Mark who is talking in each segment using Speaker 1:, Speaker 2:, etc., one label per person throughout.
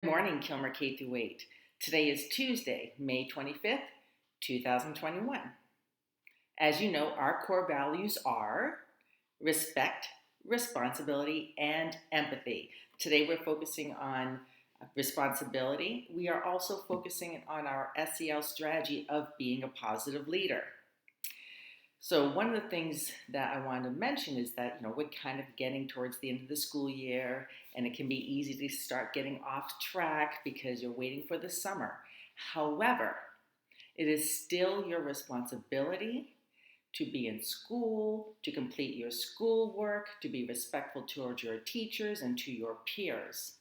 Speaker 1: Good morning, Kilmer K through 8. Today is Tuesday, May 25th, 2021. As you know, our core values are respect, responsibility, and empathy. Today we're focusing on responsibility. We are also focusing on our SEL strategy of being a positive leader. So one of the things that I wanted to mention is that we're kind of getting towards the end of the school year, and it can be easy to start getting off track because you're waiting for the summer. However, it is still your responsibility to be in school, to complete your schoolwork, to be respectful towards your teachers and to your peers.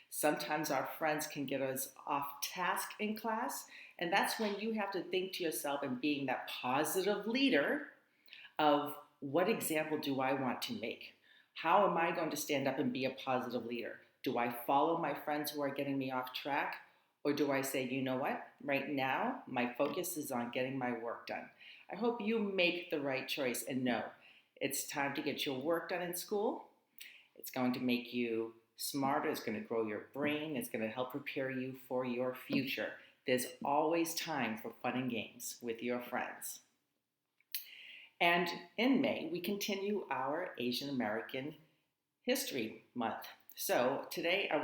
Speaker 1: Sometimes our friends can get us off task in class, and that's when you have to think to yourself and being that positive leader of what example do I want to make? How am I going to stand up and be a positive leader? Do I follow my friends who are getting me off track? Or do I say, you know what? Right now, my focus is on getting my work done. I hope you make the right choice and know it's time to get your work done in school. It's going to make you smarter. It's going to grow your brain. It's going to help prepare you for your future. There's always time for fun and games with your friends. And in May, we continue our Asian American History Month. So today I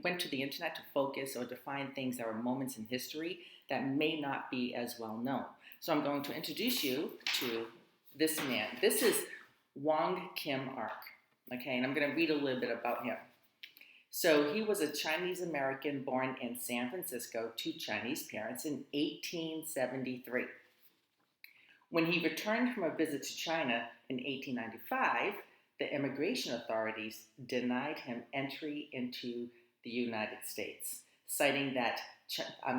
Speaker 1: went to the internet to focus or to find things that are moments in history that may not be as well known. So I'm going to introduce you to this man. This is Wong Kim Ark. Okay, and I'm going to read a little bit about him. So he was a Chinese American born in San Francisco to Chinese parents in 1873. When he returned from a visit to China in 1895, the immigration authorities denied him entry into the United States, citing that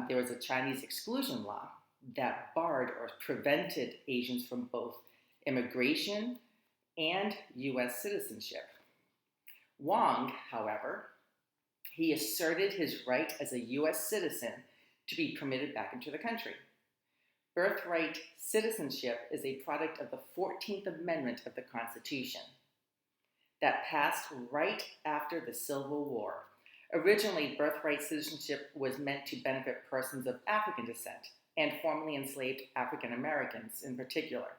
Speaker 1: there was a Chinese exclusion law that barred or prevented Asians from both immigration and U.S. citizenship. Wong, however, he asserted his right as a U.S. citizen to be permitted back into the country. Birthright citizenship is a product of the 14th Amendment of the Constitution that passed right after the Civil War. Originally, birthright citizenship was meant to benefit persons of African descent and formerly enslaved African Americans in particular.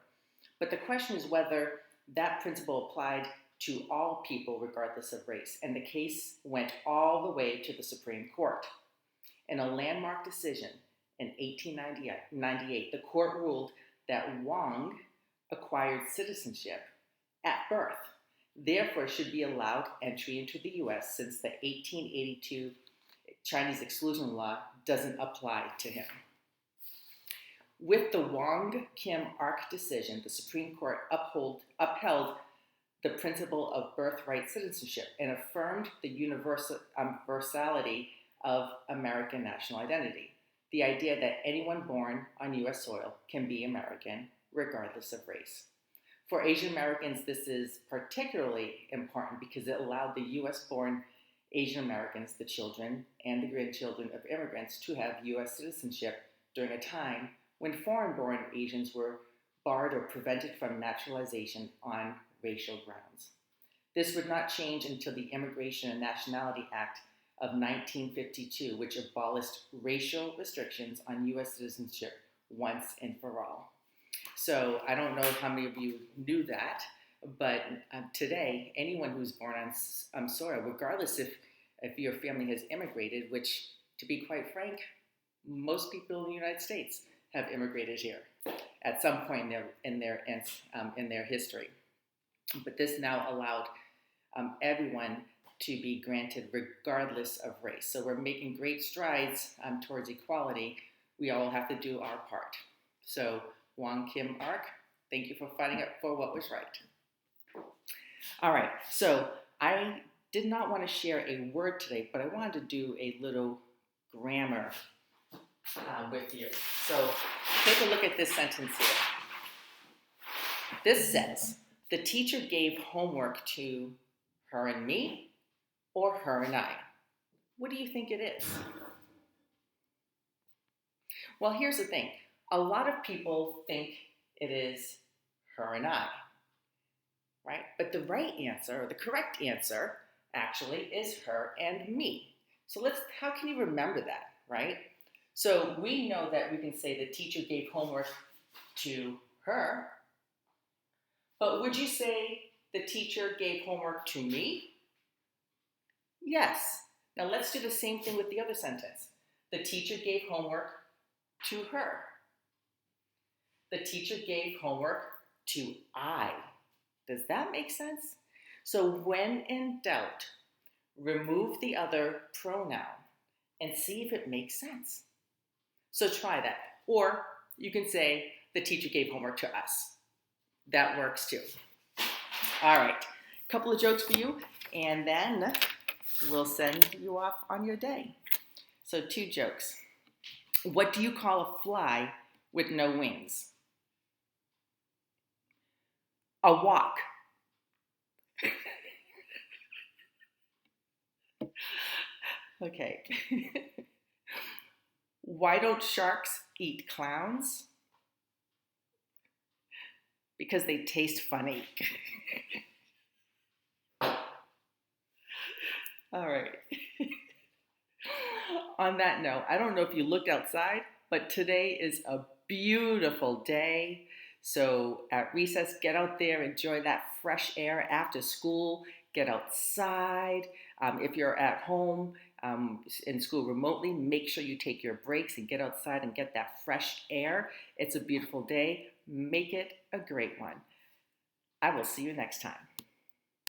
Speaker 1: But the question is whether that principle applied to all people regardless of race, and the case went all the way to the Supreme Court. In a landmark decision, in 1898, the court ruled that Wong acquired citizenship at birth, therefore should be allowed entry into the U.S. since the 1882 Chinese exclusion law doesn't apply to him. With the Wong Kim Ark decision, the Supreme Court upheld the principle of birthright citizenship and affirmed the universality of American national identity. The idea that anyone born on U.S. soil can be American, regardless of race. For Asian Americans, this is particularly important because it allowed the U.S.-born Asian Americans, the children and the grandchildren of immigrants, to have U.S. citizenship during a time when foreign-born Asians were barred or prevented from naturalization on racial grounds. This would not change until the Immigration and Nationality Act of 1952, which abolished racial restrictions on U.S. citizenship once and for all. So I don't know how many of you knew that, but today, anyone who's born on soil, regardless if your family has immigrated, which, to be quite frank, most people in the United States have immigrated here at some point in their history. But this now allowed everyone to be granted regardless of race. So we're making great strides towards equality. We all have to do our part. So Wong Kim Ark, thank you for fighting up for what was right. All right, so I did not want to share a word today, but I wanted to do a little grammar with you. So take a look at this sentence here. This says, the teacher gave homework to her and me, or her and I. What do you think it is? Well, here's the thing. A lot of people think it is her and I, right? But the right answer, or the correct answer, actually is her and me. So how can you remember that, right? So we know that we can say the teacher gave homework to her, but would you say the teacher gave homework to me? Yes. Now let's do the same thing with the other sentence. The teacher gave homework to her. The teacher gave homework to I. Does that make sense? So when in doubt, remove the other pronoun and see if it makes sense. So try that. Or you can say, the teacher gave homework to us. That works too. All right, a couple of jokes for you, and then we'll send you off on your day. So 2 jokes. What do you call a fly with no wings? A walk. Okay. Why don't sharks eat clowns? Because they taste funny. All right. On that note, I don't know if you looked outside, but today is a beautiful day. So at recess, get out there, enjoy that fresh air after school, get outside. If you're at home, in school remotely, make sure you take your breaks and get outside and get that fresh air. It's a beautiful day. Make it a great one. I will see you next time.